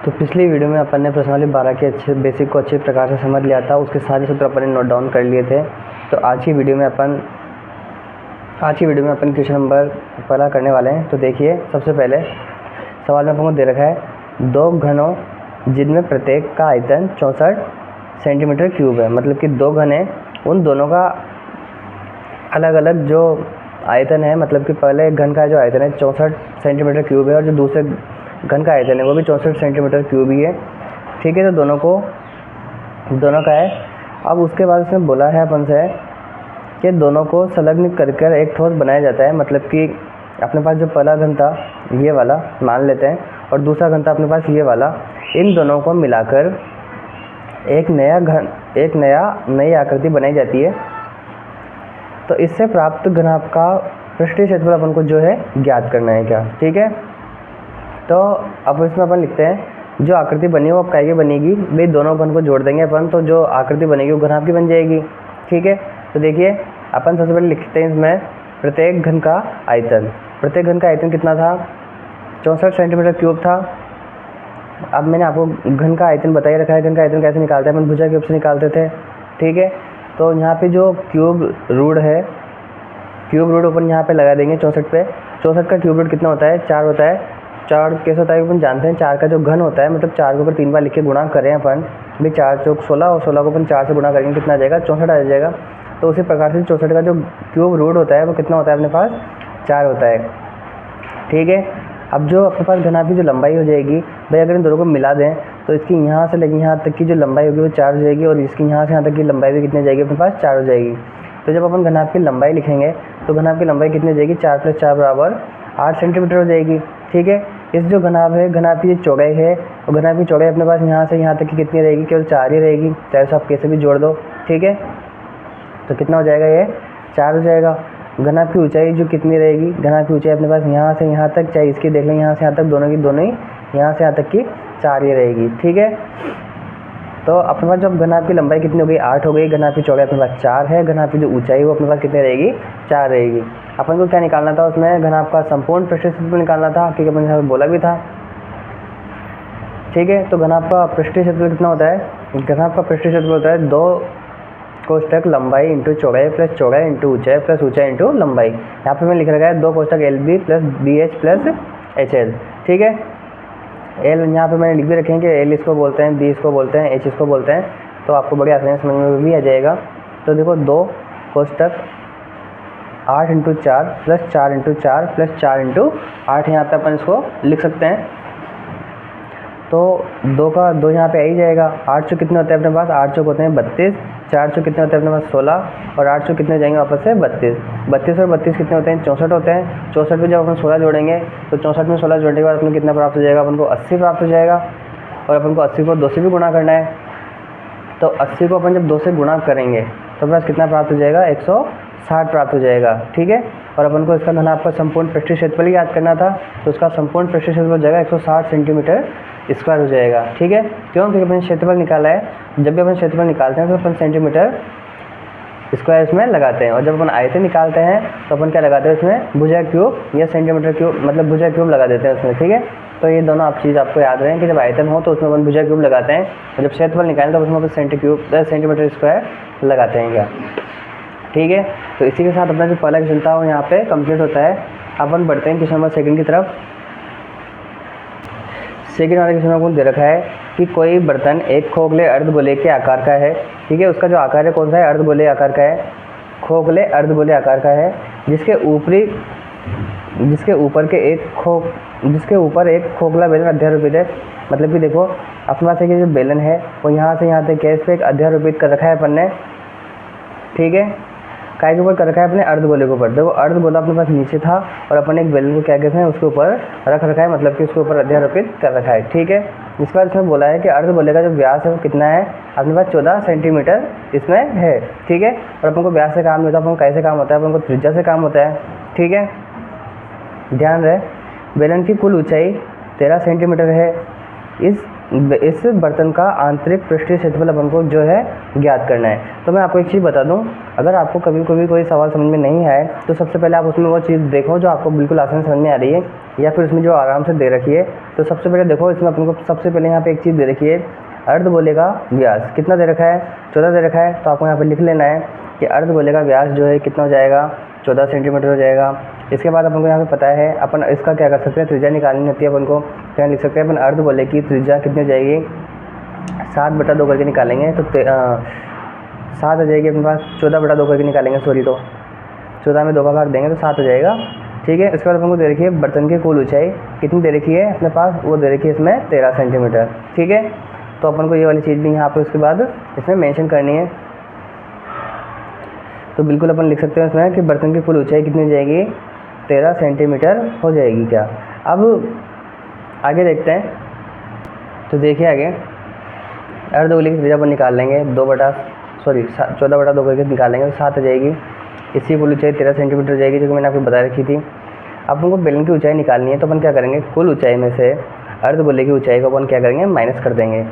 तो पिछली वीडियो में अपन ने प्रश्नावली 12 के अच्छे बेसिक को अच्छे प्रकार से समझ लिया था, उसके सारे सूत्र अपन ने नोट डाउन कर लिए थे। तो आज की वीडियो में अपन क्वेश्चन नंबर पहला करने वाले हैं। तो देखिए, सबसे पहले सवाल में अपन को दे रखा है दो घनों जिनमें प्रत्येक का आयतन 64 सेंटीमीटर क्यूब है। मतलब कि दो घन हैं, उन दोनों का अलग अलग जो आयतन है, मतलब कि पहले घन का जो आयतन है 64 सेंटीमीटर क्यूब है और जो दूसरे घन का आयतन है वो भी 64 सेंटीमीटर क्यूब ही है। ठीक है, तो दोनों का है। अब उसके बाद उसने बोला है अपन से कि दोनों को संलग्न कर एक ठोस बनाया जाता है। मतलब कि अपने पास जो पहला घन था ये वाला मान लेते हैं और दूसरा घन था अपने पास ये वाला, इन दोनों को मिलाकर एक नई आकृति बनाई जाती है। तो इससे प्राप्त घनाभ का पृष्ठीय क्षेत्रफल अपन को जो है ज्ञात करना है क्या। ठीक है, तो अब इसमें अपन लिखते हैं जो आकृति बनी वो अब क्या बनेगी भाई, दोनों घन को जोड़ देंगे अपन, तो जो आकृति बनेगी वो घनाभ की बन जाएगी। ठीक है, तो देखिए अपन सबसे पहले लिखते हैं इसमें प्रत्येक घन का आयतन। प्रत्येक घन का आयतन कितना था, 64 सेंटीमीटर क्यूब था। अब मैंने आपको घन का आयतन बता ही रखा है। घन का आयतन कैसे निकालते हैं, अपन भुजा क्यूब से निकालते थे। ठीक है, तो यहाँ पे जो क्यूब रूट है, क्यूब रूट अपन यहाँ पे लगा देंगे 64 पे। 64 का क्यूब रूट कितना होता है, 4 होता है। 4 कैसे होता है अपन जानते हैं, 4 का जो घन होता है, मतलब 4 के ऊपर 3 बार लिख के गुणा करें अपन भाई, 4 चौक 16 और 16 को अपन 4 से गुणा करेंगे कितना आ जाएगा, 64 आ जाएगा। तो उसी प्रकार से 64 का जो क्यूब रूट होता है वो कितना होता है अपने पास, 4 होता है। ठीक है, अब जो अपने पास घनाभ की जो लंबाई हो जाएगी भाई, अगर इन दोनों को मिला दें तो इसकी यहाँ से लेके यहाँ तक की जो लंबाई होगी वो 4 हो जाएगी और इसकी यहाँ से यहाँ तक की लंबाई भी कितनी जाएगी अपने पास, 4 हो जाएगी। तो जब अपन घनाभ की लंबाई लिखेंगे तो घनाभ की लंबाई कितनी हो जाएगी, 4 + 4 बराबर 8 सेंटीमीटर हो जाएगी। ठीक है, इस जो घनाभ है, घनाभ की जो चौड़ाई है, और घनाभ की चौड़ाई अपने पास यहाँ से यहाँ तक की कितनी रहेगी, केवल 4 ही रहेगी, चाहे उसे आप कैसे भी जोड़ दो। ठीक है, तो कितना हो जाएगा, ये 4 हो जाएगा। घनाभ की ऊंचाई जो कितनी रहेगी, घनाभ की ऊंचाई अपने पास यहाँ से यहाँ तक, चाहे इसकी देख लें यहाँ से यहाँ तक, दोनों ही यहाँ से यहाँ तक की 4 ही रहेगी। ठीक है, तो अपने पास जब घनाभ की लंबाई कितनी हो गई, 8 हो गई। घनाभ की चौड़ाई अपने पास 4 है। घनाभ की जो ऊंचाई वो अपने पास कितनी रहेगी, 4 रहेगी। अपन को क्या निकालना था, उसमें घनाभ का संपूर्ण पृष्ठीय क्षेत्रफल निकालना था, क्योंकि अपन यहाँ बोला भी था। ठीक है, तो घनाभ का पृष्ठीय क्षेत्रफल कितना होता है, घनाभ का पृष्ठीय क्षेत्रफल होता है 2 कोष्ठक लंबाई इंटू चौड़ाई प्लस चौड़ाई इंटू ऊंचाई प्लस ऊंचाई इंटू लंबाई। यहाँ पे मैंने लिख रखा है 2 कोष्ठक LB plus BH plus HL। ठीक है, एल यहाँ पे मैंने लिख भी रखे हैं कि एल इसको बोलते हैं, बी इसको बोलते हैं, एच इसको बोलते हैं, तो आपको बड़ी आसानी से समझ में भी आ जाएगा। तो देखो 2 कोष्ठक 8 × 4 प्लस 4 × 4 प्लस 4 × 8, यहाँ पे अपन इसको लिख सकते हैं। तो 2 का 2 यहाँ पे आ ही जाएगा। 8 चौक कितने होते हैं अपने पास, 8 चौक होते हैं 32, 4 चौक कितने होते हैं अपने पास 16 और 8 चौक कितने हो जाएंगे वापस से 32। 32 और 32 कितने होते हैं, 64 होते हैं। 64 में जब अपन 16 जोड़ेंगे तो 64 में 16 जोड़ने के बाद अपन कितना प्राप्त हो जाएगा, अपन को 80 प्राप्त हो जाएगा। और अपन को 80 को 2 से भी गुणा करना है, तो 80 को अपन जब 2 से गुणा करेंगे तो अपने पास कितना प्राप्त हो जाएगा, 160 प्राप्त हो जाएगा। ठीक है, और अपन को इसका घनाभ का संपूर्ण पृष्ठीय क्षेत्रफल याद करना था, तो उसका संपूर्ण पृष्ठीय क्षेत्रफल हो जाएगा 160 सेंटीमीटर स्क्वायर हो जाएगा। ठीक है, क्यों, क्योंकि अपन क्षेत्रफल निकाला है। जब भी अपन क्षेत्रफल निकालते हैं तो अपन सेंटीमीटर स्क्वायर इसमें लगाते हैं, और जब अपन आयतन निकालते हैं तो अपन क्या लगाते हैं इसमें, भुजा क्यूब या सेंटीमीटर क्यूब, मतलब भुजा क्यूब लगा देते हैं उसमें। ठीक है, तो ये दोनों आप चीज़ आपको याद रहें कि जब आयतन हो तो उसमें अपन भुजा क्यूब लगाते हैं, और जब क्षेत्रफल निकालें तो उसमें अपन सेंटीमीटर स्क्वायर लगाते हैं क्या। ठीक है, तो इसी के साथ अपना जो पहला क्वेश्चन था वो यहाँ पे कंप्लीट होता है। अपन बढ़ते हैं क्वेश्चन नंबर 2 की तरफ। सेकंड वाले क्वेश्चन में दे रखा है कि कोई बर्तन एक खोखले अर्धगोले के आकार का है। ठीक है, उसका जो आकार है कौन सा है, अर्धगोले आकार का है, खोखले अर्धगोले आकार का है, जिसके ऊपर एक खोखला बेलन अध्यारोपित है। मतलब कि देखो अपने पास एक जो बेलन है वो यहाँ से यहाँ तक इस पर एक अध्यारोपित कर रखा है अपन ने। ठीक है, काय के ऊपर कर रखा है अपने अर्धगोले के ऊपर। देखो अर्धगोला अपने पास नीचे था और अपन एक बेलन को क्या कहते हैं, उसके ऊपर रख रखा है, मतलब कि उसके ऊपर अध्यारोपित कर रखा है। ठीक है, इस बार इसमें बोला है कि अर्धगोले का जो व्यास है वो कितना है, अपने पास 14 सेंटीमीटर इसमें है। ठीक है, और अपन को व्यास से काम नहीं होता, अपन को कैसे काम होता है, अपन को त्रिज्या से काम होता है। ठीक है, ध्यान रहे बेलन की कुल ऊंचाई 13 सेंटीमीटर है। इस इस बर्तन का आंतरिक पृष्ठीय क्षेत्रफल अपन को जो है ज्ञात करना है। तो मैं आपको एक चीज़ बता दूं, अगर आपको कभी कभी कोई सवाल समझ में नहीं आए तो सबसे पहले आप उसमें वो चीज़ देखो जो आपको बिल्कुल आसानी समझ में आ रही है, या फिर उसमें जो आराम से दे रखी है। तो सबसे पहले देखो, इसमें अपन को सबसे पहले यहाँ पे एक चीज़ दे रखी है, अर्धगोले का व्यास कितना दे रखा है, 14 दे रखा है। तो आपको यहाँ पर लिख लेना है कि अर्धगोले का व्यास जो है कितना हो जाएगा, 14 सेंटीमीटर हो जाएगा। इसके बाद अपन को यहाँ पे पता है, अपन इसका क्या कर सकते हैं, त्रिज्या निकालनी होती है अपन को। क्या लिख सकते हैं अपन, अर्धगोले की त्रिज्या कितनी हो जाएगी, 7/2 करके निकालेंगे तो 7 हो जाएगी अपने पास। 14/2 करके निकालेंगे, सॉरी, तो 14 में 2 का भाग देंगे तो 7 हो जाएगा। ठीक है, इसके बाद अपन को दे रखी है बर्तन की कुल ऊंचाई कितनी दे रखी है अपने पास, वो दे रखी है इसमें 13 सेंटीमीटर। ठीक है, तो अपन को ये वाली चीज़ भी यहाँ पे उसके बाद इसमें मेंशन करनी है। तो बिल्कुल अपन लिख सकते हैं इसमें कि बर्तन की कुल ऊंचाई कितनी हो जाएगी, 13 सेंटीमीटर हो जाएगी। क्या अब आगे देखते हैं, तो देखिए आगे अर्धगोले की त्रिज्या अपन निकाल लेंगे, 14/2 करके निकालेंगे तो 7 हो जाएगी। इसकी कुल ऊंचाई 13 सेंटीमीटर हो जाएगी, जो कि मैंने आपको बता रखी थी। अपन को बेलन की ऊंचाई निकालनी है, तो अपन क्या करेंगे, कुल ऊंचाई में से अर्धगोले की ऊंचाई को अपन क्या करेंगे, माइनस कर देंगे।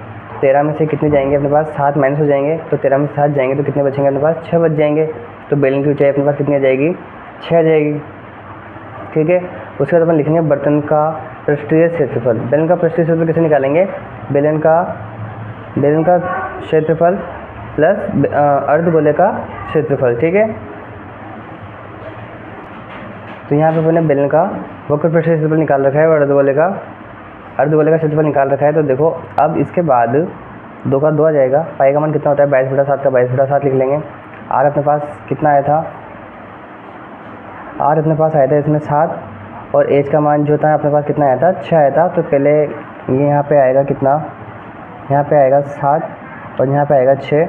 13 में से कितने जाएंगे अपने पास, 7 माइनस हो जाएंगे। तो 13 में से 7 जाएंगे तो कितने बचेंगे अपने पास, 6 बच जाएंगे। तो बेलन की ऊंचाई अपने पास कितनी आ जाएगी, 6 आ जाएगी। ठीक है, उसके बाद अपन लिखेंगे बर्तन का पृष्ठीय क्षेत्रफल। बेलन का पृष्ठीय क्षेत्रफल कैसे निकालेंगे, बेलन का क्षेत्रफल प्लस अर्धगोले का क्षेत्रफल। ठीक है, तो यहाँ पे अपने बेलन का वक्र पृष्ठीय क्षेत्रफल निकाल रखा है और अर्धगोले का क्षेत्रफल निकाल रखा है। तो देखो अब इसके बाद 2 का 2 आ जाएगा। पाई का मान कितना होता है, 22/7 का 22/7 लिख लेंगे। आर अपने पास कितना आया था, आर अपने पास आया था इसमें 7, और एच का मान जो था अपने पास कितना आया था, 6 आया था। तो पहले ये यहाँ पे आएगा कितना, यहाँ पे आएगा 7 और यहाँ पे आएगा 6।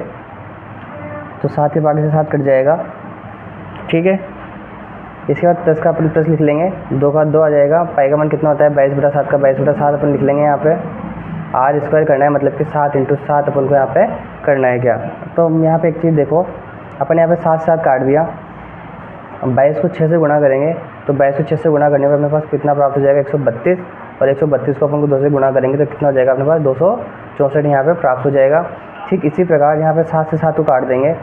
तो 7 के बाकी से 7 कट जाएगा। ठीक है, इसके बाद प्लस का अपन प्लस लिख लेंगे, 2 का 2 आ जाएगा। पाई का मान कितना होता है, 22/7 का 22/7 अपन लिख लेंगे। यहाँ पे आर स्क्वायर करना है, मतलब कि 7 × 7 अपन को यहाँ पे करना है। क्या, तो यहाँ पे एक चीज़ देखो, अपन यहाँ पे 7 काट दिया। 22 को 6 से गुणा करेंगे, तो 22 को 6 से गुणा करने पर अपने पास कितना प्राप्त हो जाएगा, 132। और 132 को अपन को 2 से गुणा करेंगे तो कितना हो जाएगा अपने पास, 264 यहाँ पे प्राप्त हो जाएगा। ठीक इसी प्रकार यहाँ पे 7 से 7 को काट देंगे,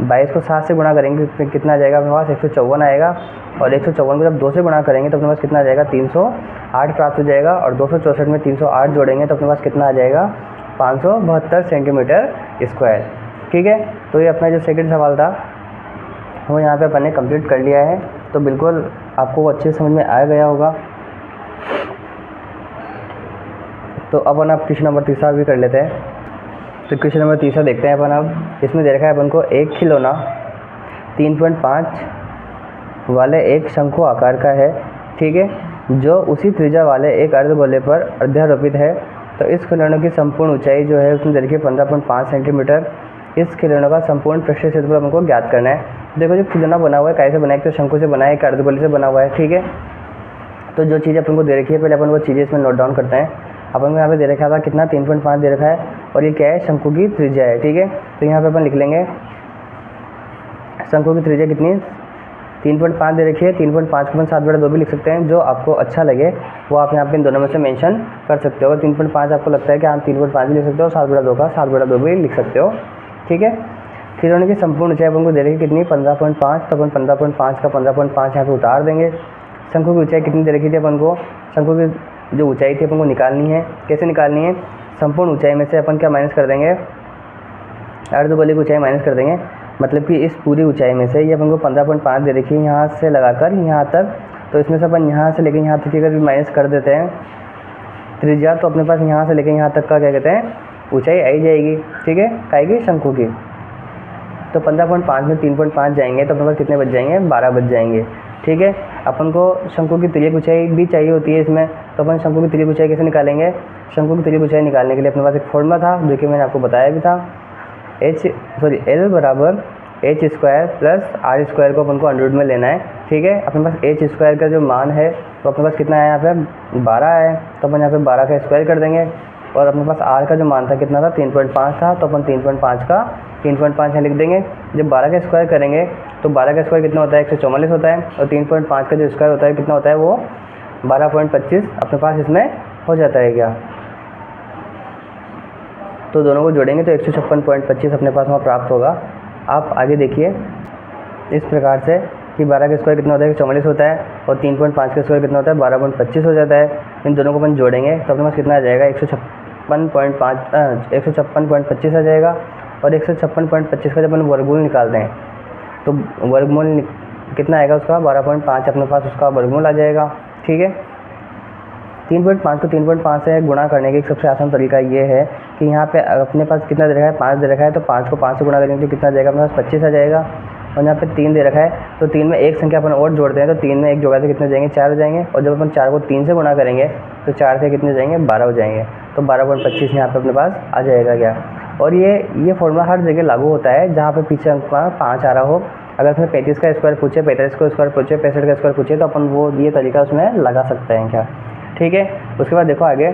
22 को 7 से गुणा करेंगे तो कितना आ जाएगा अपने पास, 154 आएगा। और 154 को जब 2 से गुणा करेंगे तो अपने पास कितना आ जाएगा, 308 प्राप्त हो जाएगा। और 264 में 308 जोड़ेंगे तो अपने पास कितना आ जाएगा, 572 सेंटीमीटर स्क्वायर। ठीक है, तो ये अपना जो सेकंड सवाल था वो यहाँ पे अपन ने कंप्लीट कर लिया है। तो बिल्कुल आपको वो अच्छे समझ में आ गया होगा। तो अपन अब क्वेश्चन नंबर 3 भी कर लेते हैं। तो क्वेश्चन नंबर 3 देखते हैं अपन। अब इसमें दे रखा है अपन को एक खिलौना 3.5 वाले एक शंकु आकार का है। ठीक है, जो उसी त्रिज्या वाले एक अर्धगोले पर अध्यारोपित है। तो इस खिलौने की संपूर्ण ऊंचाई जो है उसमें दे रखी है 15.5 सेंटीमीटर। इस खिलौने का संपूर्ण पृष्ठीय क्षेत्रफल हमको ज्ञात करना है। देखो जो खिलौना बना हुआ है कैसे बना है, तो शंकु से बना है, एक अर्धगोले से बना हुआ है। ठीक है, तो जो चीज़ अपन को दे रखी है पहले अपन वो चीज़ें इसमें नोट डाउन करते हैं। अपन को यहाँ पे दे रखा था कितना, 3.5 दे रखा है, और ये क्या है, शंकु की त्रिज्या है। ठीक है, तो यहाँ पे अपन लिख लेंगे शंकु की त्रिज्या कितनी, 3.5 दे रखी है। 3.5 को अपन 7/2 भी लिख सकते हैं, जो आपको अच्छा लगे वो आप यहाँ पे इन दोनों में से मेंशन कर सकते हो। 3.5 आपको लगता है कि आप 3.5 भी लिख सकते हो, 7/2 का 7/2 भी लिख सकते हो। ठीक है, खिलौने की संपूर्ण ऊंचाई अपन को दे रखी कितनी, 15.5। तो अपन 15.5 का 15.5 यहाँ पे उतार देंगे। शंकु की ऊंचाई कितनी दे रखी थी अपन को, शंकु की जो ऊंचाई थी अपन को निकालनी है। कैसे निकालनी है, संपूर्ण ऊंचाई में से अपन क्या माइनस कर देंगे, अर्धगोले की ऊंचाई माइनस कर देंगे। मतलब कि इस पूरी ऊंचाई में से ये अपन को 15.5 दे रखी है, यहाँ से लगाकर यहाँ तक। तो इसमें से अपन यहाँ से लेकर यहाँ तक की अगर माइनस कर देते हैं त्रिज्या, तो अपने पास यहाँ से लेकर यहाँ तक का क्या कहते हैं, ऊंचाई आई जाएगी। ठीक है, आएगी शंकु की। तो 15.5 में 3.5 जाएंगे तो अपने पास कितने बच जाएंगे, 12 बच जाएंगे। ठीक है, अपन को शंकु की तिर्यक ऊंचाई भी चाहिए होती है इसमें। तो अपन शंकु की तिर्यक ऊंचाई कैसे निकालेंगे, शंकु की तिर्यक ऊंचाई निकालने के लिए अपने पास एक फॉर्मूला था जो कि मैंने आपको बताया भी था। L बराबर h² प्लस r² को अपन को अंडर रूट में लेना है। ठीक है, अपने पास h² का जो मान है तो अपने पास कितना है, यहाँ पे 12 है। तो अपन यहाँ पे 12 का स्क्वायर कर देंगे। और अपने पास r का जो मान था कितना था, 3.5 था। तो अपन 3.5 यहाँ लिख देंगे। जब 12 का स्क्वायर करेंगे तो 12 का स्क्वायर कितना होता है, 144 होता है। और 3.5 का जो स्क्वायर होता है कितना होता है, वो 12.25 अपने पास इसमें हो जाता है। क्या तो दोनों को जोड़ेंगे तो 156.25 अपने पास वहाँ प्राप्त होगा। आप आगे देखिए इस प्रकार से कि 12 का स्क्वायर कितना होता है 44 होता है और 3.5 का स्क्वायर कितना होता है 12.25 हो जाता है। इन दोनों को अपन जोड़ेंगे तो अपने पास कितना आ जाएगा 156.25 आ जाएगा। और 156.25 का जब अपन वर्गमूल निकालते हैं तो वर्गमूल कितना आएगा उसका 12.5 अपने पास उसका वर्गमूल आ जाएगा। ठीक है, 3.5 को 3.5 से गुणा करने का एक सबसे आसान तरीका ये है कि यहाँ पे अपने पास कितना दे रखा है 5 दे रखा है तो 5 को 5 से गुणा करेंगे तो कितना आ जाएगा अपने पास 25 आ जाएगा। और यहाँ पे 3 दे रखा है तो 3 में एक संख्या अपन और जोड़ते हैं तो 3 में एक जोड़ा तो कितने जाएंगे 4 हो जाएंगे। और जब अपन 4 को 3 से गुणा करेंगे तो 4 से कितने जाएंगे 12 हो जाएंगे। तो 12.25 यहाँ पे अपने पास आ जाएगा क्या। और ये फॉर्मूला हर जगह लागू होता है जहाँ पे पीछे अंक 5 आ रहा हो। अगर उसमें 35 का स्क्वायर पूछे 45 का स्क्वायर पूछे 65 का स्क्वायर पूछे तो अपन वो ये तरीका उसमें लगा सकते हैं क्या। ठीक है, उसके बाद देखो आगे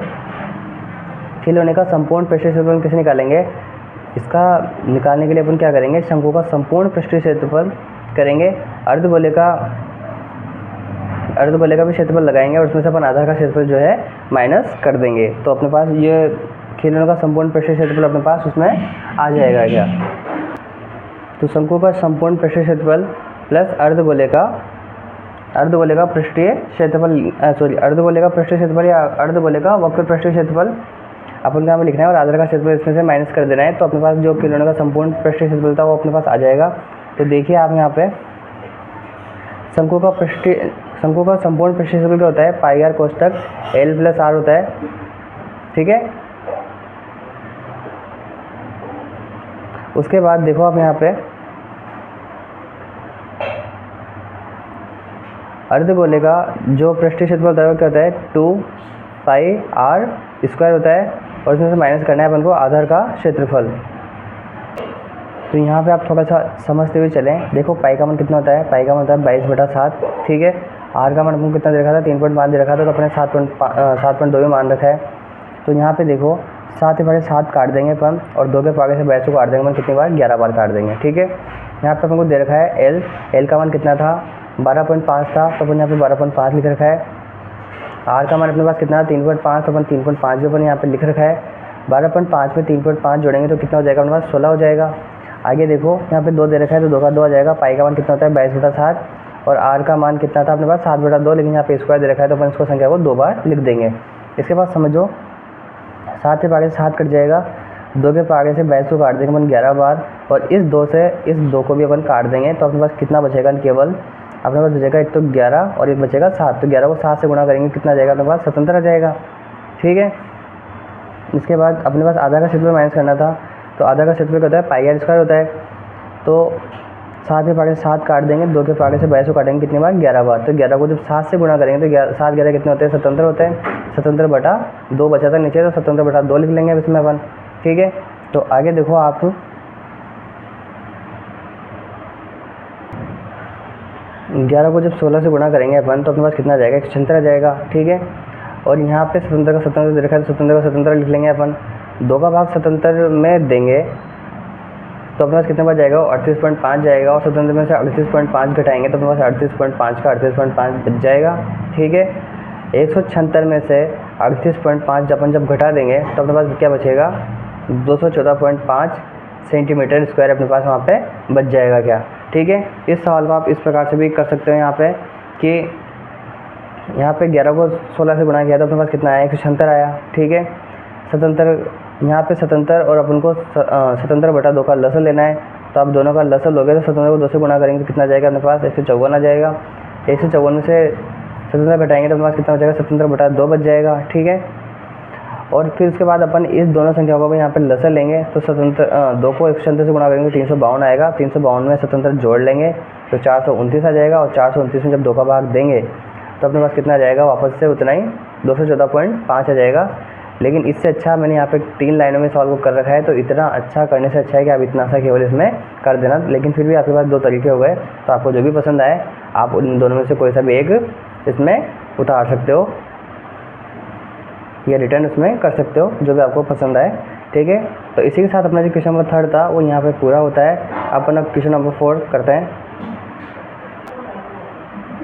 खिलौने का संपूर्ण पृष्ठीय क्षेत्रफल कैसे निकालेंगे। इसका निकालने के लिए अपन क्या करेंगे शंकु का संपूर्ण पृष्ठीय क्षेत्रफल करेंगे, अर्धगोले का भी क्षेत्रफल लगाएंगे और उसमें से अपन आधार का क्षेत्रफल जो है माइनस कर देंगे तो अपने पास ये खिलौने का संपूर्ण पृष्ठीय क्षेत्रफल अपने पास उसमें आ जाएगा क्या। तो शंकु का संपूर्ण पृष्ठीय क्षेत्रफल प्लस अर्धगोले का पृष्ठीय क्षेत्रफल अर्धगोले का पृष्ठीय क्षेत्रफल या अर्धगोले का वक्र पृष्ठीय क्षेत्रफल अपन यहाँ पे लिखना है और आधार का क्षेत्रफल इसमें से माइनस कर देना है तो अपने पास जो खिलौने का संपूर्ण पृष्ठीय क्षेत्रफल था वो अपने पास आ जाएगा। तो देखिए आप यहाँ पे शंकु का संपूर्ण पृष्ठीय क्षेत्रफल क्या होता है पाई आर कोष्ठक L प्लस R होता है। ठीक है, उसके बाद देखो आप यहाँ पे अर्धगोले का जो पृष्ठीय क्षेत्रफल होता है वो क्या होता है 2 पाई R स्क्वायर होता है और इसमें से माइनस करना है अपन को आधार का क्षेत्रफल। तो यहाँ पे आप थोड़ा सा समझते हुए चलें। देखो पाई का मान कितना होता है पाई का मान होता है 22/7। ठीक है, R का मान अपन कितना दे रखा था 3.5 दे रखा था तो अपने 7.2 में मान रखा है। तो यहाँ पे देखो 7/7 काट देंगे अपन और 2 के पागे से 22 को काट देंगे अपन कितनी बार 11 बार काट देंगे। ठीक है, यहाँ पे अपन को दे रखा है L का मान कितना था 12.5 था तो अपन यहाँ पे 12.5 लिख रखा है। R का मान अपने पास कितना 3.5 तो अपन 3.5 भी अपन यहाँ पे लिख रखा है। 12.5 में 3.5 जोड़ेंगे तो कितना हो जाएगा अपने पास 16 हो जाएगा। आगे देखो यहाँ पे 2 दे रखा है तो 2 का 2 आ जाएगा। पाई का मान कितना होता है 22/7 और R का मान कितना था अपने पास 7/2 लेकिन यहाँ पे स्क्वायर दे रखा है तो अपन इसको संख्या को 2 बार लिख देंगे। इसके बाद समझो 7 के पागे से 7 कट जाएगा 2 के पागे से 22 को काट देंगे अपन 11 बार और इस 2 को भी अपन काट देंगे तो अपने पास कितना बचेगा केवल अपने पास बचेगा एक तो 11 और एक बचेगा 7। तो 11 को 7 से गुणा करेंगे कितना जाएगा अपने पास 77 आ जाएगा। ठीक है, इसके बाद अपने पास आधा का क्षेत्रफल माइनस करना था तो आधा का क्षेत्रफल होता है पाई आर स्क्वायर होता है। तो 7 के पागे से 7 काट देंगे 2 के पागे से 22 को काटेंगे कितनी बार 11 बार। तो 11 को जब 7 से गुणा करेंगे तो 7 11 कितने होते हैं 77 होते हैं। 77/2 बचा था नीचे तो 77/2 लिख लेंगे इसमें अपन। ठीक है, तो आगे देखो आप 11 को जब 16 से गुणा करेंगे अपन तो अपने पास कितना आ जाएगा 176 आ जाएगा। ठीक है, और यहाँ पे 77 का 77 दे रखा है तो 77 का 77 लिख लेंगे अपन। 2 का भाग 77 में देंगे तो अपने पास कितने पास जाएगा 38.5 जाएगा और 77 में से 38.5 घटाएंगे तो अपने पास 38.5 का 38.5 बच जाएगा। ठीक है, 176 में से 38.5 जब घटा देंगे तो अपने पास क्या बचेगा 214.5 सेंटीमीटर स्क्वायर अपने पास वहाँ पे बच जाएगा क्या। ठीक है, इस सवाल को आप इस प्रकार से भी कर सकते हो यहाँ पे कि यहाँ पे 11 को 16 से गुणा किया तो अपने पास कितना आया 176 आया। ठीक है, 77 यहाँ पे 77 और अपन को 77/2 का लसल लेना है तो आप दोनों का लसल लोगे तो 77 को 2 से गुणा करेंगे तो कितना जाएगा अपने पास 154 आ जाएगा। 154 में से 77 घटाएंगे तो अपने पास कितना हो जाएगा 77/2 बच जाएगा। ठीक है, और फिर उसके बाद अपन इस दोनों संख्याओं को भी यहाँ पे लसल लेंगे तो 2 को 176 से गुणा करेंगे तो 352 आएगा। 352 में 77 जोड़ लेंगे तो 429 आ जाएगा और 429 में जब 2 का भाग देंगे तो अपने पास कितना आ जाएगा वापस से उतना ही 214.5 आ जाएगा। लेकिन इससे अच्छा मैंने यहाँ पे 3 लाइनों में सवाल को कर रखा है तो इतना अच्छा करने से अच्छा है कि आप इतना सा केवल इसमें कर देना। लेकिन फिर भी आपके पास 2 तरीके हो गए तो आपको जो भी पसंद आए आप उन दोनों में से कोई सा भी एक इसमें उतार सकते हो या रिटर्न उसमें कर सकते हो जो भी आपको पसंद आए। ठीक है, तो इसी के साथ अपना जो क्वेश्चन नंबर 3 था वो यहाँ पे पूरा होता है। अपन अब क्वेश्चन नंबर 4 करते हैं।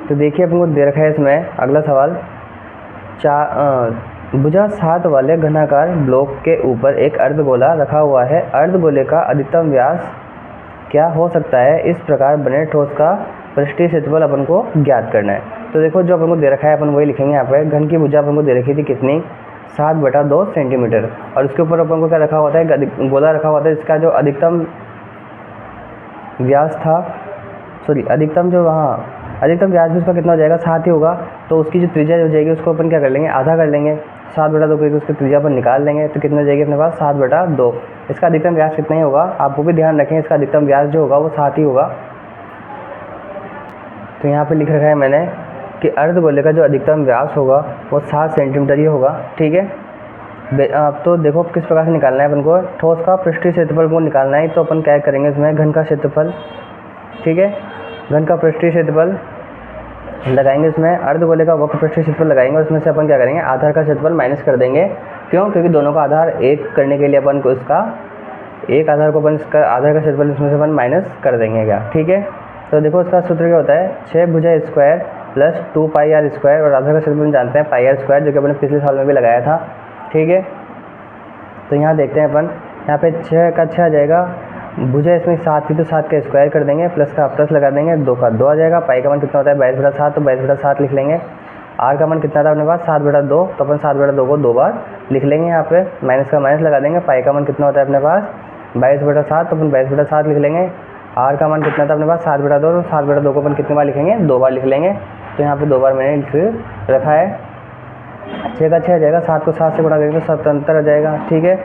तो देखिए अपन को दे रखा है इसमें अगला सवाल भुजा 7 वाले घनाकार ब्लॉक के ऊपर एक अर्धगोला रखा हुआ है। अर्धगोले का अधिकतम व्यास क्या हो सकता है? इस प्रकार बने ठोस का पृष्ठीय क्षेत्रफल अपन को ज्ञात करना है। तो देखो जो अपन को दे रखा है अपन वही लिखेंगे यहाँ पे। घन की भुजा अपन को दे रखी थी कितनी? 7/2 सेंटीमीटर। और उसके ऊपर अपन को क्या रखा हुआ था? गोला रखा हुआ था जिसका जो अधिकतम व्यास था, अधिकतम व्यास भी उसका कितना हो जाएगा? 7 ही होगा। तो उसकी जो त्रिज्या हो जाएगी उसको अपन क्या कर लेंगे? आधा कर लेंगे। 7/2 करके उसकी त्रिज्या पर निकाल लेंगे तो कितना हो जाएगी अपने पास? 7/2। इसका अधिकतम व्यास कितना ही होगा? आप वो भी ध्यान रखें, इसका अधिकतम व्यास जो होगा वो 7 ही होगा। तो यहाँ पे लिख रखा है मैंने कि अर्धगोले का जो अधिकतम व्यास होगा वो 7 सेंटीमीटर ही होगा। ठीक है। अब तो देखो किस प्रकार से निकालना है अपन को। ठोस का पृष्ठीय क्षेत्रफल को निकालना है तो अपन क्या करेंगे इसमें? घन का क्षेत्रफल। ठीक है, घन का पृष्ठीय क्षेत्रफल लगाएंगे इसमें। अर्धगोले का वक्र पृष्ठीय क्षेत्रफल लगाएंगे और उसमें से अपन क्या करेंगे? आधार का क्षेत्रफल माइनस कर देंगे। क्यों? क्योंकि दोनों का आधार 1 करने के लिए अपन को इसका एक आधार को अपन इसका आधार का क्षेत्रफल इसमें से अपन माइनस कर देंगे क्या। ठीक है। तो देखो इसका सूत्र क्या होता है? 6 भुजा square plus 2 pi r square और आधार का क्षेत्रफल जानते हैं पाई आर स्क्वायर, जो कि अपने पिछले साल में भी लगाया था। ठीक है। तो यहाँ देखते हैं अपन, यहाँ पे 6 का 6 आ जाएगा, भुजा इसमें 7 थी तो 7 का स्क्वायर कर देंगे, प्लस का प्लस लगा देंगे, 2 का 2 आ जाएगा। पाई का मान कितना होता है? 22/7, तो 22/7 लिख लेंगे। आर का मान कितना था अपने पास? 7/2, तो अपन 7/2 को 2 बार लिख लेंगे। यहाँ पे माइनस का माइनस लगा देंगे। पाई का मान कितना होता है अपने पास? 22/7, तो अपन 22/7 लिख लेंगे। आर का मान कितना था अपने पास? 7/2, तो 7/2 को अपन कितनी बार लिखेंगे? 2 बार लिख लेंगे। तो यहाँ पे 2 बार मैंने लिख रखा है। 6 का 6 आ जाएगा, 7 को 7 से गुणा करेंगे तो 77 आ जाएगा। ठीक है।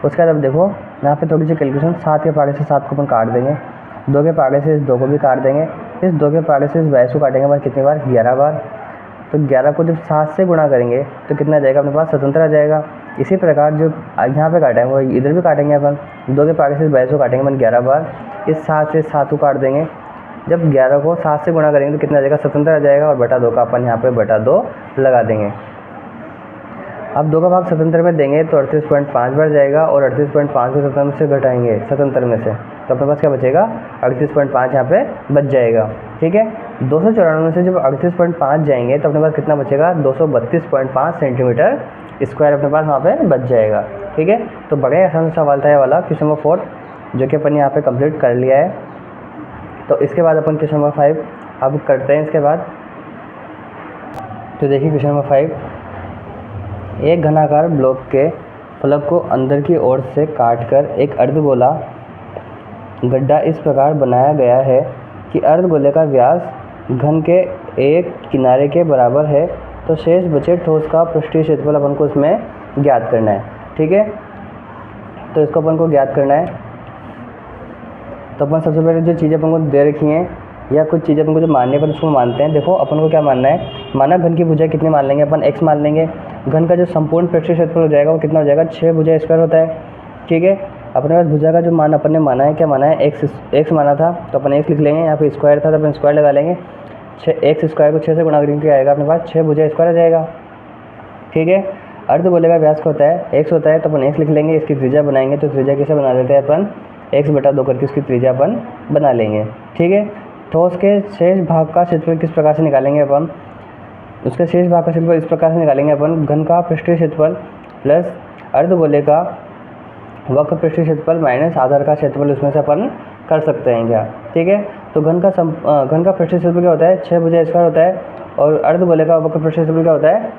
उसके बाद अब देखो यहाँ पे थोड़ी सी कैलकुलेशन, 7 के पागे से 7 को अपन काट देंगे, 2 के पागे से इस 2 को भी काट देंगे, इस 2 के पागे से इस 22 को काटेंगे बार कितनी बार? 11 बार। तो 11 को जब 7 से गुणा करेंगे तो कितना आ जाएगा अपने पास? 77 आ जाएगा। इसी प्रकार जो यहाँ पे काटा है वो इधर भी काटेंगे अपन, 2 के पागे से इस 22 को काटेंगे अपन 11 बार, इस 7 से 7 को काट देंगे। जब 11 को 7 से गुणा करेंगे तो कितना आ जाएगा? 77 आ जाएगा। और बटा 2 का अपन यहाँ पे बटा 2 लगा देंगे। अब 2 का भाग 77 में देंगे तो 38.5 बढ़ जाएगा और 38.5 को 77 से घटाएंगे 77 में से, तो अपने पास क्या बचेगा? 38.5 यहाँ पे बच जाएगा। ठीक है। 294 से जब 38.5 जाएंगे तो अपने पास कितना बचेगा? 232.5 सेंटीमीटर स्क्वायर अपने पास वहाँ पे बच जाएगा। ठीक है। तो बड़े आसान सवाल था ये वाला, क्वेश्चन नंबर 4, जो कि अपन यहाँ पे कंप्लीट कर लिया है। तो इसके बाद अपन क्वेश्चन नंबर 5 अब करते हैं इसके बाद। तो देखिए क्वेश्चन नंबर 5, एक घनाकार ब्लॉक के फलक को अंदर की ओर से काटकर एक अर्धगोला गड्ढा इस प्रकार बनाया गया है कि अर्धगोले का व्यास घन के एक किनारे के बराबर है। तो शेष बचे ठोस का पृष्ठीय क्षेत्रफल अपन को इसमें ज्ञात करना है। ठीक है। तो इसको अपन को ज्ञात करना है। तो अपन सबसे पहले जो चीज़ें अपन को दे रखी हैं या कुछ चीज़ें अपन को जो मानने पर उसको मानते हैं। देखो अपन को क्या मानना है? माना घन की भुजा कितनी मान लेंगे अपन? x मान लेंगे। घन का जो संपूर्ण पृष्ठीय क्षेत्रफल हो जाएगा वो कितना हो जाएगा? 6 भुजा स्क्वायर होता है। ठीक है। अपने पास भुजा का जो मान अपन ने माना है, क्या माना है? x माना था तो अपन x लिख लेंगे। यहाँ पे स्क्वायर था तो अपन स्क्वायर लगा लेंगे। 6x स्क्वायर को 6 से गुणा करेंगे क्या आएगा अपने पास? 6 भुजा स्क्वायर आ जाएगा। ठीक है। अर्धगोले का व्यास क्या होता है? x होता है, तो अपन x लिख लेंगे। इसकी त्रिज्या बनाएंगे तो त्रिज्या कैसे बना देते हैं अपन? x/2 करके उसकी त्रिज्या अपन बना लेंगे। ठीक है। ठोस के शेष भाग का क्षेत्रफल किस प्रकार से निकालेंगे अपन? उसके शेष भाग का क्षेत्रफल इस प्रकार से निकालेंगे अपन, घन का पृष्ठीय क्षेत्रफल प्लस अर्धगोले का वक्र पृष्ठीय क्षेत्रफल माइनस आधार का क्षेत्रफल, उसमें से अपन कर सकते हैं क्या। ठीक है। तो घन का पृष्ठीय क्षेत्रफल क्या होता है? 6 भुजा स्क्वायर होता है। और अर्धगोले का वक्र पृष्ठीय क्षेत्रफल क्या होता है?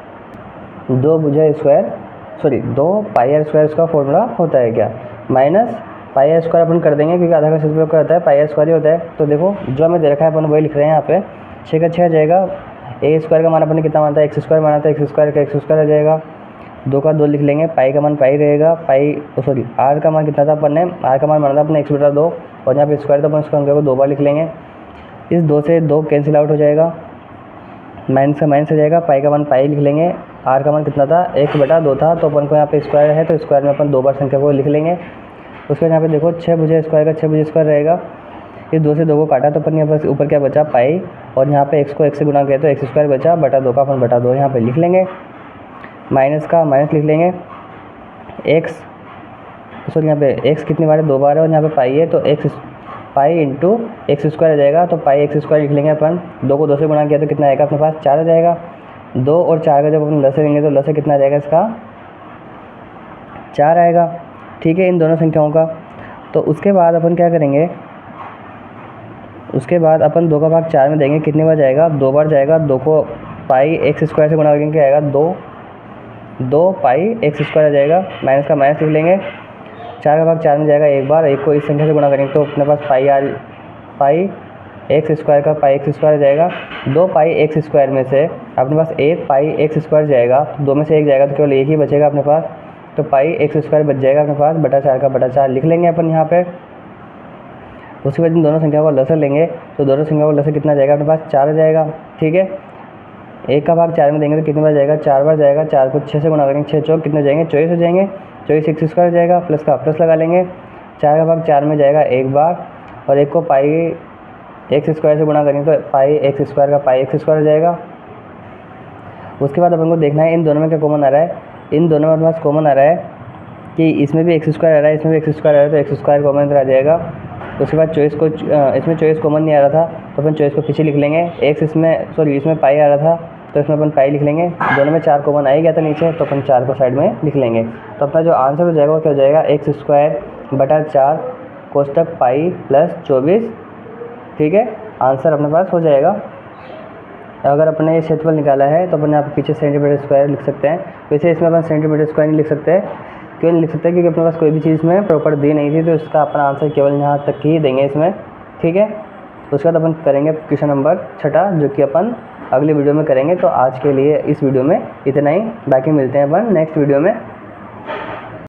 2 पाई आर स्क्वायर उसका फॉर्मूला होता है क्या, माइनस पाई आर स्क्वायर अपन कर देंगे क्योंकि आधा का क्षेत्रफल क्या होता है? पाई आर स्क्वायर ही होता है। तो देखो जो हमें दे रखा है अपन वही लिख रहे हैं यहाँ पे। 6 का 6 आ जाएगा। ए स्क्वायर का मान अपन ने कितना माना था? एक्स स्क्वायर माना था, एक्स स्क्वायर का एक्स स्क्वायर आ जाएगा। 2 का 2 लिख लेंगे। पाई का मान पाई रहेगा। आर का मान कितना था अपन ने? आर का मान माना था अपने x/2 और यहाँ पे स्क्वायर तो अपन इसका अंक को 2 बार लिख लेंगे। इस 2 से 2 कैंसिल आउट हो जाएगा, माइनस का माइनस हो जाएगा। पाई का मान पाई लिख लेंगे। आर का मान कितना था? 1/2 था, तो अपन को यहाँ पे स्क्वायर है तो स्क्वायर में अपन 2 बार संख्या को लिख लेंगे। उसके बाद यहाँ पे देखो 6 भुजा स्क्वायर का 6 भुजा स्क्वायर रहेगा। इस 2 से 2 को काटा तो अपन यहाँ पर ऊपर क्या बचा? पाई, और यहाँ पे x को x से गुणा किया तो x स्क्वायर बचा, बटा 2 का अपन बटा 2 यहाँ पे लिख लेंगे। माइनस का माइनस लिख लेंगे। यहाँ पे x कितनी बार है? 2 बार है, और यहाँ पे पाई है तो पाई इंटू एक्स स्क्वायर आ जाएगा। तो पाई एक्स स्क्वायर लिख लेंगे अपन। 2 को 2 से गुणा किया तो कितना आएगा अपने पास? 4 आ जाएगा। 2 और 4 का जब अपन लसर लेंगे तो लसर कितना आ जाएगा इसका, 4 आएगा। ठीक है, इन दोनों संख्याओं का। तो उसके बाद अपन क्या करेंगे, उसके बाद अपन 2 का भाग 4 में देंगे, कितनी बार जाएगा, 2 बार जाएगा। 2 को पाई एक्स स्क्वायर से गुणा करके क्या आएगा, 2 पाई एक्स स्क्वायर आ जाएगा, माइनस का माइनस लिख लेंगे। 4 का भाग 4 में जाएगा एक बार, एक को इस संख्या से गुणा करेंगे तो अपने पास पाई एक्स स्क्वायर का पाई एक्स स्क्वायर आ जाएगा। 2 पाई एक्स स्क्वायर में से अपने पास 1 पाई एक्स स्क्वायर जाएगा, तो 2 में से 1 जाएगा तो केवल एक ही बचेगा अपने पास, तो पाई एक्स स्क्वायर बच जाएगा अपने पास, बटा 4 का बटा 4 लिख लेंगे अपन यहाँ पे। उसके बाद इन दोनों संख्याओं का लसर लेंगे तो दोनों संख्याओं का लसर कितना जाएगा अपने पास, 4 आ जाएगा। ठीक है, 1 का भाग 4 में देंगे तो कितनी बार जाएगा, 4 बार जाएगा। 4 को 6 से गुणा करेंगे, 6 चौक कितने जाएंगे, 24 हो जाएंगे। 24 एक्स स्क्वायर जाएगा, प्लस का प्लस लगा लेंगे। 4 का भाग 4 में जाएगा एक बार, और 1 को पाई एक्स स्क्वायर से गुणा करेंगे तो पाई एक्स स्क्वायर का पाई एक्स स्क्वायर हो जाएगा। उसके बाद अपन को देखना है इन दोनों में क्या कॉमन आ रहा है। इन दोनों में अपने पास कॉमन आ रहा है कि इसमें भी एक्स स्क्वायर आ रहा है, इसमें भी एक्स स्क्वायर आ रहा है, तो एक्स स्क्वायर कॉमन इधर आ जाएगा। उसके बाद चॉइस को, इसमें चॉइस कॉमन नहीं आ रहा था तो अपन चॉइस को पीछे लिख लेंगे। इसमें पाई आ रहा था तो इसमें अपन पाई लिख लेंगे। दोनों में 4 कॉमन आ ही गया था नीचे, तो अपन 4 को साइड में लिख लेंगे। तो अपना जो आंसर हो जाएगा वो क्या हो जाएगा, एक्स स्क्वायर बटा 4 कोष्टक पाई प्लस 24। ठीक है, आंसर अपने पास हो जाएगा। अगर अपने ये क्षेत्रफल निकाला है तो अपन यहाँ पे पीछे सेंटीमीटर स्क्वायर लिख सकते हैं। वैसे इसमें अपन सेंटीमीटर स्क्वायर नहीं लिख सकते, क्यों नहीं लिख सकते, क्योंकि अपने पास कोई भी चीज़ में प्रॉपर दी नहीं थी, तो इसका अपना आंसर केवल यहाँ तक ही देंगे इसमें। ठीक है, उसके बाद अपन करेंगे क्वेश्चन नंबर 6, जो कि अपन अगली वीडियो में करेंगे। तो आज के लिए इस वीडियो में इतना ही, बाकी मिलते हैं अपन नेक्स्ट वीडियो में।